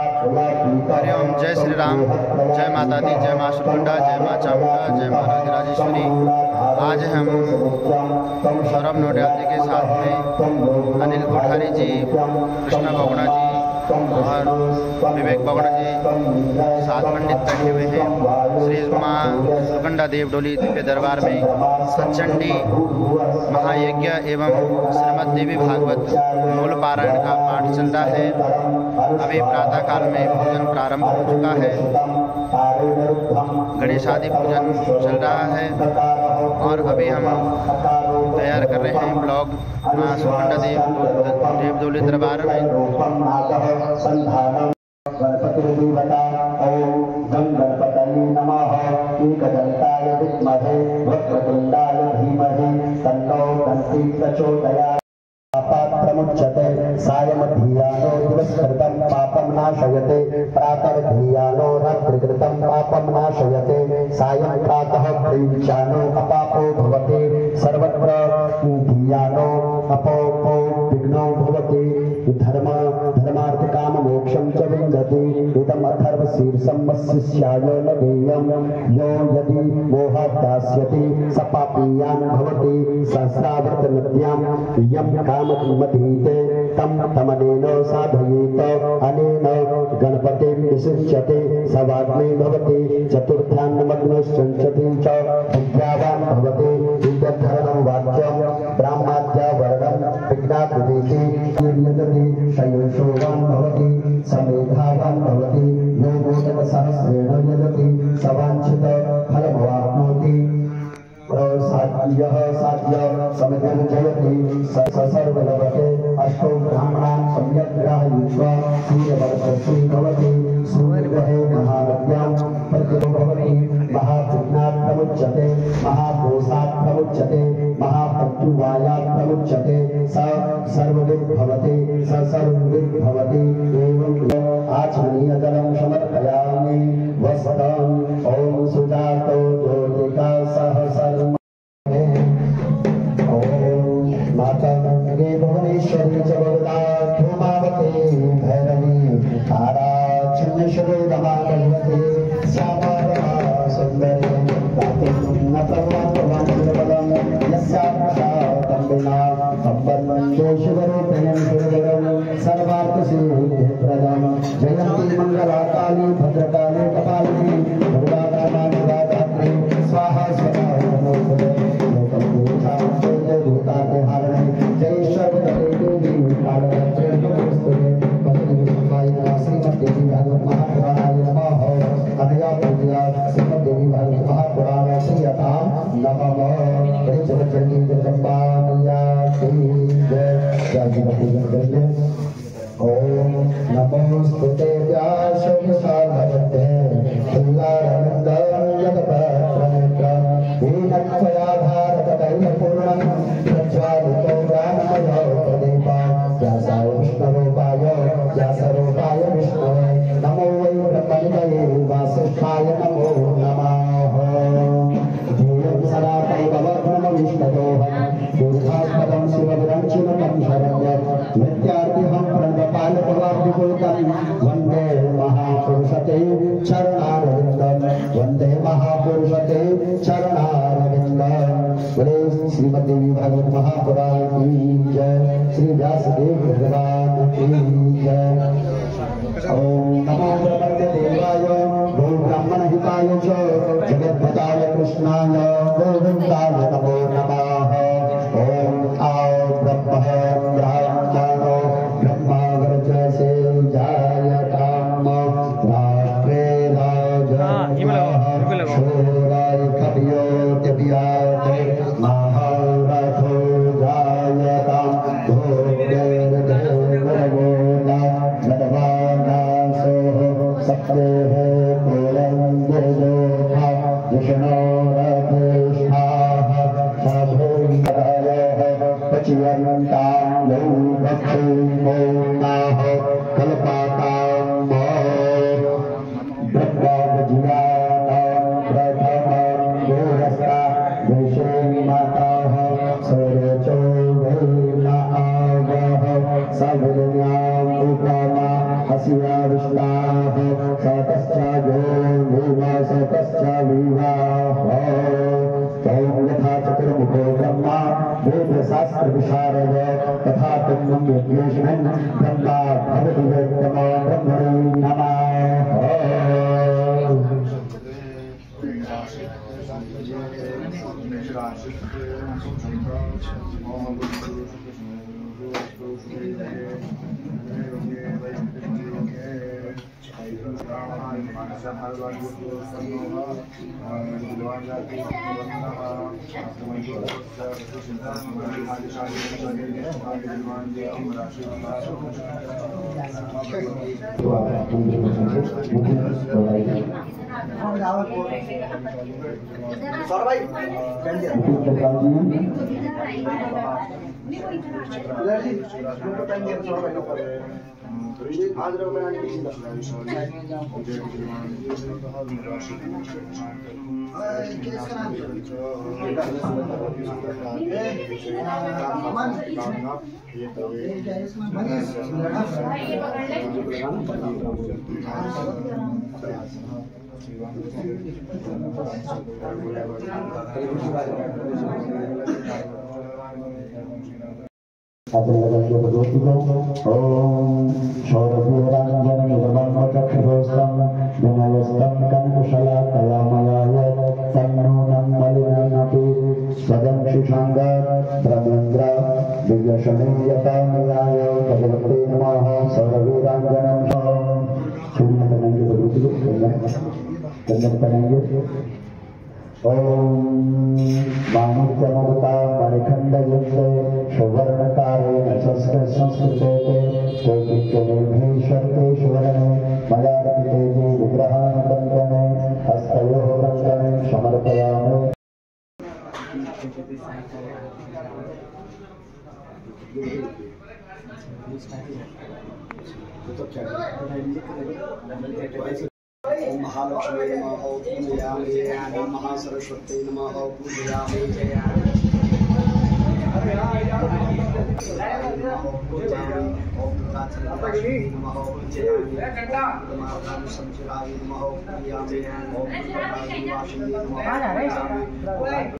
हरिओम। जय श्री राम, जय माता दी, जय माँ सुकुंडा, जय माँ चामुंडा, जय माँ राजराजेश्वरी। आज हम सौरभ नोटियाल जी के साथ में अनिल कोठारी जी, कृष्णा बगुणा जी और विवेक बगुणा जी सात पंडित बैठे हुए हैं। श्री माँ सुकुंडा देव डोली दिव्य दरबार में सचंडी महायज्ञ एवं श्रीमद देवी भागवत मूल पारायण का पाठ चल रहा है। अभी प्रातः काल में पूजन प्रारंभ हो चुका है। गणेश आदि पूजन चल रहा है और अभी हम तैयार कर रहे हैं ब्लॉग माँ सुकुंडा देव डोली दरबार में। प्रमुच्यते सायमधियानो दिवसकृतं पापं नाशयते प्रातर्धियानो रात्रिकृतं पापं नाशयते सायं प्रातः प्रयुज्यानो अपापो भवति सर्वत्र धियानो अपोपो विघ्नो भवति धर्मार्थ काम मोक्षं च विन्दति इदम् अथर्वशीर्षं वशिष्याय न देयं यो यदि मोहाद्दास्यति स पापीयान् भवति सहस्रावर्त नद्यां यं काममधीते तं तमनेन साधयेत अनेन गणपतिं विशिष्यते स वाग्मी भवति चतुर्थान्नमग्नश्चञ्चति च विद्यावान् भवति विद्याधरणं वाक्यं ब्राह्मणाद्यावरणं विज्ञातुवेति यजति शयोषोवान् भवति समेधावान् भवति यो भूतसहस्रेण यजति स वाञ्छित फलमवाप्नोति साध्य समितिं जयति सर्वलभते अष्टौ ब्राह्मणान् सम्यक् ग्राहयित्वा सूर्यवर्चस्वी भवति सूर्यग्रहे महानद्यां प्रतितो भवति महाविघ्नात् प्रमुच्यते महादोषात् प्रमुच्यते महापत्युवायात् प्रमुच्यते स सर्वविद् भवति स सर्वविद् भवति एवं आचमनीय जलं समर्पयामि वस्त्रं ॐ सुजातो ज्योतिका सहस्रम् मातंगे भुवनेश्वरी च भगवता धूमावती भैरवी तारा चिन्नश्वरी दमाकल्पते श्यामा सुंदरी न प्रवादवांशबलं यस्याक्षातम्बिना अब्बन्वन्दे शिवरूपिणं शिवजगं सर्वार्थसिद्धिप्रदं जयन्ती मंगलाकाली भद्रकाली कपालिनी दुर्गा क्षमा शिवाधात्री स्वाहा स्वधा नमोस्तुते जय सर्वदेवी कालरात्रि नमोस्तुते श्रीमद्देवी भागवत महापुराणाय नमः। अनया पूजया श्रीमद्देवी भागवत महापुराण श्रीयतां नमः। जगज्जननी जगदम्बा मैया की जय। पूजन करेंगे। ओम नमोस्तुते व्यास विशालवते तुलारविन्दं यदपत्रनेत्रं दीनत्वया भारतदैलपूर्णं प्रज्वालितो ज्ञानमयोपदीपा व्यासाय व्यासरूपाय विष्णवे नमो वै ब्रह्मनिधये वासिष्ठाय नमो नमः। ध्येयं सदा परिभवग्नमविष्टदोहं दुर्गास्पदं शिवविरं चिरं शरण्यं नित्यार्तिहं प्रणवपालकवाद्यकुलकं वन्दे महापुरुषते चरणारविन्दं वन्दे महापुरुषते चरणारविन्दं। बोले श्रीमद्देवी भागवत महापुराण की जय। श्री व्यासदेव भगवान की जय। ओम नमो भगवते देवाय गो ब्राह्मण हिताय च जगद्भताय कृष्णाय गोविन्दाय नमो नमः। ओम आओ ब्रह्मणो ब्रह्मावर्चसे जायताम रात्रे राजन् शूराय कवियोद्यव्याते महारथो जायतां भोग्यर्देवरवोला नडवानासो सप्रेः कुलं दुर्योधा विष्णोरधिष्ठाः साधुर्यः पचियन्तां यौ भक्षिमो नाः कल्पातां ब्रह्मजियानां प्रथमं गोरस्ता विषे माताः सूर्यचो वैनावः सविन्यां उपमा हसिया विष्णा शास्त्र विशारद तथा तुम यज्ञेश्वरन ब्रह्मा भवति वेत्तमो ब्रह्मणे नमः। ओम शौरभूरांजन निगमन चक्षुरोस्तं विनयस्तं कंकुशलाकलामयाय तन्नूनं मलिनमपि सदंशुषांगात् ब्रह्मेन्द्र दिव्यशनीयतामयाय भगवते नमः। शौरभूरांजनं सूर्य करेंगे चंदन करेंगे। ओम माणिक्यमुक्ता मणिखंडयुक्ते सुवर्णकारेण संस्कृते चैतन्येश्वरते मयार्पिते विग्रहानुकंपने हस्तयोः कंकणे समर्पयामि। ओम महालक्ष्मी नमः पूजयामि। ओम महासरस्वती नमः पूजयामि। ओम दुर्गाचन्द्राय नमः पूजयामि। ओम